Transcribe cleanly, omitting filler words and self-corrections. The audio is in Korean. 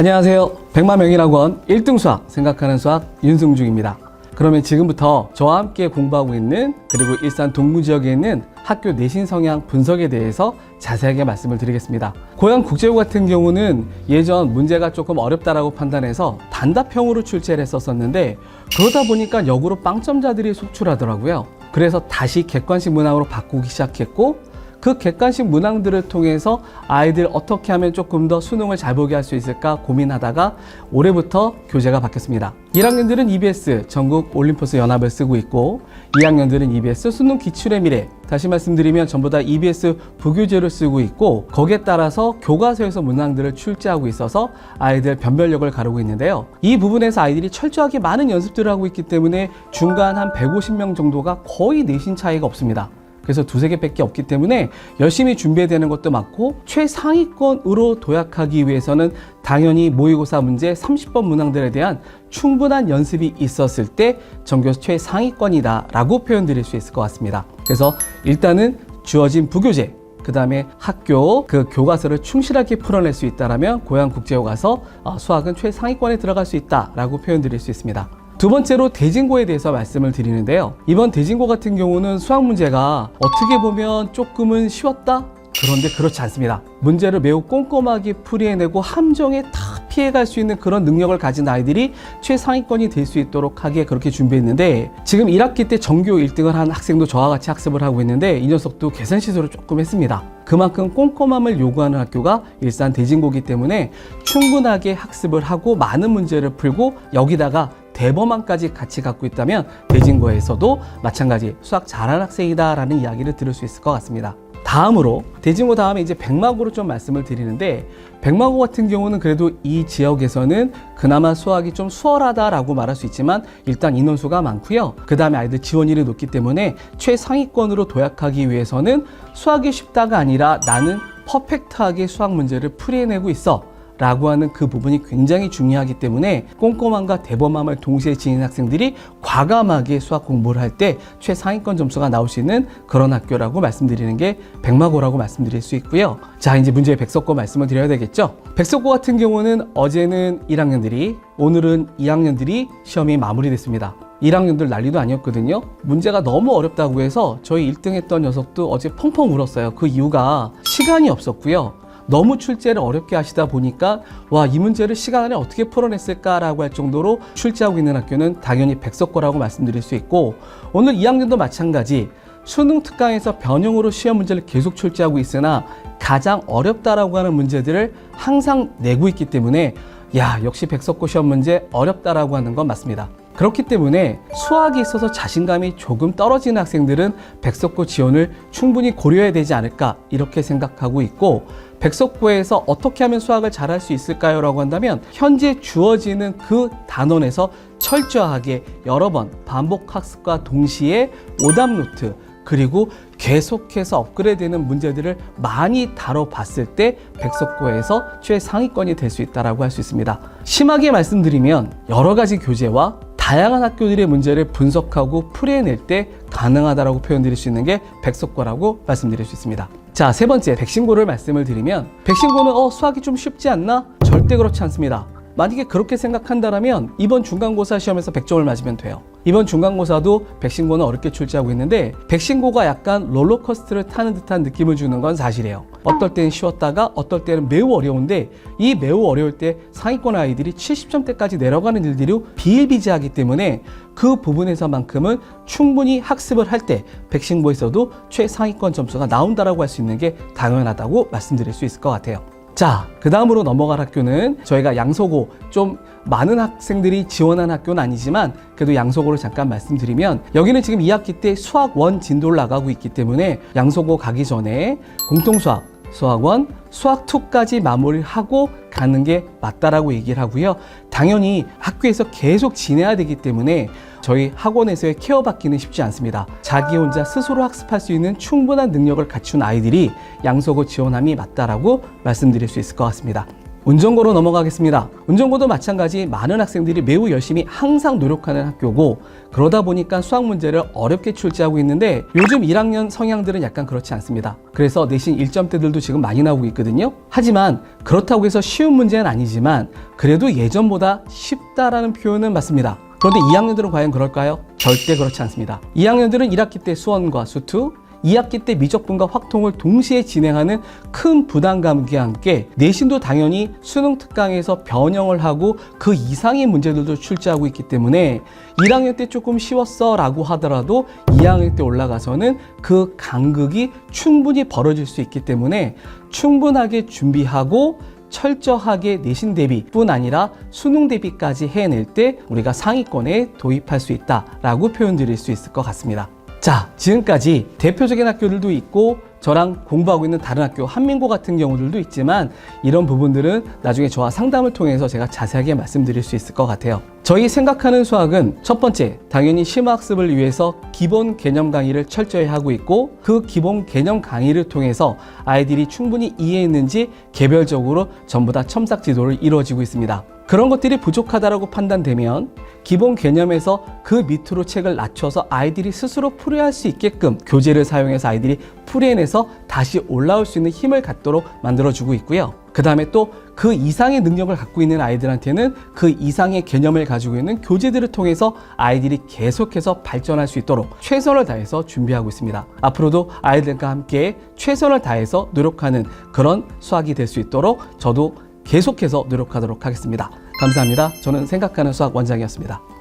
안녕하세요. 백만명일학원 1등 수학 생각하는 수학 윤승중입니다. 그러면 지금부터 저와 함께 공부하고 있는 그리고 일산 동부지역에 있는 학교 내신 성향 분석에 대해서 자세하게 말씀을 드리겠습니다. 고양국제고 같은 경우는 예전 문제가 조금 어렵다라고 판단해서 단답형으로 출제를 했었는데 그러다 보니까 역으로 빵점자들이 속출하더라고요. 그래서 다시 객관식 문항으로 바꾸기 시작했고 그 객관식 문항들을 통해서 아이들 어떻게 하면 조금 더 수능을 잘 보게 할 수 있을까 고민하다가 올해부터 교재가 바뀌었습니다. 1학년들은 EBS 전국 올림포스 연합을 쓰고 있고 2학년들은 EBS 수능 기출의 미래, 다시 말씀드리면 전부 다 EBS 부교재를 쓰고 있고 거기에 따라서 교과서에서 문항들을 출제하고 있어서 아이들 변별력을 가르고 있는데요. 이 부분에서 아이들이 철저하게 많은 연습들을 하고 있기 때문에 중간 한 150명 정도가 거의 내신 차이가 없습니다. 그래서 두세 개밖에 없기 때문에 열심히 준비해야 되는 것도 많고 최상위권으로 도약하기 위해서는 당연히 모의고사 문제 30번 문항들에 대한 충분한 연습이 있었을 때 전교수 최상위권이다 라고 표현드릴 수 있을 것 같습니다. 그래서 일단은 주어진 부교재 그 다음에 학교 그 교과서를 충실하게 풀어낼 수 있다면 고양국제고 가서 수학은 최상위권에 들어갈 수 있다라고 표현드릴 수 있습니다. 두 번째로 대진고에 대해서 말씀을 드리는데요. 이번 대진고 같은 경우는 수학 문제가 어떻게 보면 조금은 쉬웠다? 그런데 그렇지 않습니다. 문제를 매우 꼼꼼하게 풀이해내고 함정에 다 피해갈 수 있는 그런 능력을 가진 아이들이 최상위권이 될 수 있도록 하게 그렇게 준비했는데 지금 1학기 때 전교 1등을 한 학생도 저와 같이 학습을 하고 있는데 이 녀석도 계산 시술을 조금 했습니다. 그만큼 꼼꼼함을 요구하는 학교가 일산 대진고이기 때문에 충분하게 학습을 하고 많은 문제를 풀고 여기다가 대범함까지 같이 갖고 있다면 대진고에서도 마찬가지 수학 잘하는 학생이다 라는 이야기를 들을 수 있을 것 같습니다. 다음으로 대진고 다음에 이제 백마고로 좀 말씀을 드리는데 백마고 같은 경우는 그래도 이 지역에서는 그나마 수학이 좀 수월하다라고 말할 수 있지만 일단 인원수가 많고요. 그 다음에 아이들 지원율이 높기 때문에 최상위권으로 도약하기 위해서는 수학이 쉽다가 아니라 나는 퍼펙트하게 수학 문제를 풀이해내고 있어 라고 하는 그 부분이 굉장히 중요하기 때문에 꼼꼼함과 대범함을 동시에 지닌 학생들이 과감하게 수학 공부를 할 때 최상위권 점수가 나올 수 있는 그런 학교라고 말씀드리는 게 백마고라고 말씀드릴 수 있고요. 자, 이제 문제의 백석고 말씀을 드려야 되겠죠. 백석고 같은 경우는 어제는 1학년들이 오늘은 2학년들이 시험이 마무리됐습니다. 1학년들 난리도 아니었거든요. 문제가 너무 어렵다고 해서 저희 1등 했던 녀석도 어제 펑펑 울었어요. 그 이유가 시간이 없었고요. 너무 출제를 어렵게 하시다 보니까 와, 이 문제를 시간 안에 어떻게 풀어냈을까라고 할 정도로 출제하고 있는 학교는 당연히 백석고라고 말씀드릴 수 있고 오늘 2학년도 마찬가지 수능 특강에서 변형으로 시험 문제를 계속 출제하고 있으나 가장 어렵다라고 하는 문제들을 항상 내고 있기 때문에 야, 역시 백석고 시험 문제 어렵다라고 하는 건 맞습니다. 그렇기 때문에 수학에 있어서 자신감이 조금 떨어지는 학생들은 백석고 지원을 충분히 고려해야 되지 않을까 이렇게 생각하고 있고 백석고에서 어떻게 하면 수학을 잘할 수 있을까요? 라고 한다면 현재 주어지는 그 단원에서 철저하게 여러 번 반복 학습과 동시에 오답 노트 그리고 계속해서 업그레이드되는 문제들을 많이 다뤄봤을 때 백석고에서 최상위권이 될 수 있다고 할 수 있습니다. 심하게 말씀드리면 여러 가지 교재와 다양한 학교들의 문제를 분석하고 풀이해낼 때 가능하다라고 표현드릴 수 있는 게 백석고라고 말씀드릴 수 있습니다. 자, 세 번째 백신고를 말씀을 드리면 백신고는 수학이 좀 쉽지 않나? 절대 그렇지 않습니다. 만약에 그렇게 생각한다면 이번 중간고사 시험에서 100점을 맞으면 돼요. 이번 중간고사도 백신고는 어렵게 출제하고 있는데 백신고가 약간 롤러코스터를 타는 듯한 느낌을 주는 건 사실이에요. 어떨 때는 쉬웠다가 어떨 때는 매우 어려운데 이 매우 어려울 때 상위권 아이들이 70점대까지 내려가는 일들이 비일비재하기 때문에 그 부분에서만큼은 충분히 학습을 할 때 백신고에서도 최상위권 점수가 나온다라고 할 수 있는 게 당연하다고 말씀드릴 수 있을 것 같아요. 자, 그 다음으로 넘어갈 학교는 저희가 양소고 좀 많은 학생들이 지원한 학교는 아니지만 그래도 양소고를 잠깐 말씀드리면 여기는 지금 2학기 때 수학 1 진도를 나가고 있기 때문에 양소고 가기 전에 공통수학, 수학 1, 수학 2까지 마무리하고 가는 게 맞다라고 얘기를 하고요. 당연히 학교에서 계속 지내야 되기 때문에 저희 학원에서의 케어받기는 쉽지 않습니다. 자기 혼자 스스로 학습할 수 있는 충분한 능력을 갖춘 아이들이 양소고 지원함이 맞다라고 말씀드릴 수 있을 것 같습니다. 운전고로 넘어가겠습니다. 운전고도 마찬가지 많은 학생들이 매우 열심히 항상 노력하는 학교고, 그러다 보니까 수학 문제를 어렵게 출제하고 있는데 요즘 1학년 성향들은 약간 그렇지 않습니다. 그래서 내신 1점대들도 지금 많이 나오고 있거든요. 하지만 그렇다고 해서 쉬운 문제는 아니지만 그래도 예전보다 쉽다라는 표현은 맞습니다. 그런데 2학년들은 과연 그럴까요? 절대 그렇지 않습니다. 2학년들은 1학기 때 수원과 수투, 2학기 때 미적분과 확통을 동시에 진행하는 큰 부담감과 함께 내신도 당연히 수능 특강에서 변형을 하고 그 이상의 문제들도 출제하고 있기 때문에 1학년 때 조금 쉬웠어 라고 하더라도 2학년 때 올라가서는 그 간극이 충분히 벌어질 수 있기 때문에 충분하게 준비하고 철저하게 내신 대비뿐 아니라 수능 대비까지 해낼 때 우리가 상위권에 도입할 수 있다라고 표현드릴 수 있을 것 같습니다. 자, 지금까지 대표적인 학교들도 있고 저랑 공부하고 있는 다른 학교 한민고 같은 경우들도 있지만 이런 부분들은 나중에 저와 상담을 통해서 제가 자세하게 말씀드릴 수 있을 것 같아요. 저희 생각하는 수학은 첫 번째, 당연히 심화학습을 위해서 기본 개념 강의를 철저히 하고 있고 그 기본 개념 강의를 통해서 아이들이 충분히 이해했는지 개별적으로 전부 다 첨삭 지도를 이루어지고 있습니다. 그런 것들이 부족하다고 판단되면 기본 개념에서 그 밑으로 책을 낮춰서 아이들이 스스로 풀이할 수 있게끔 교재를 사용해서 아이들이 풀이해내서 다시 올라올 수 있는 힘을 갖도록 만들어주고 있고요. 그 다음에 또 그 이상의 능력을 갖고 있는 아이들한테는 그 이상의 개념을 가지고 있는 교재들을 통해서 아이들이 계속해서 발전할 수 있도록 최선을 다해서 준비하고 있습니다. 앞으로도 아이들과 함께 최선을 다해서 노력하는 그런 수학이 될 수 있도록 저도 계속해서 노력하도록 하겠습니다. 감사합니다. 저는 생각하는 수학 원장이었습니다.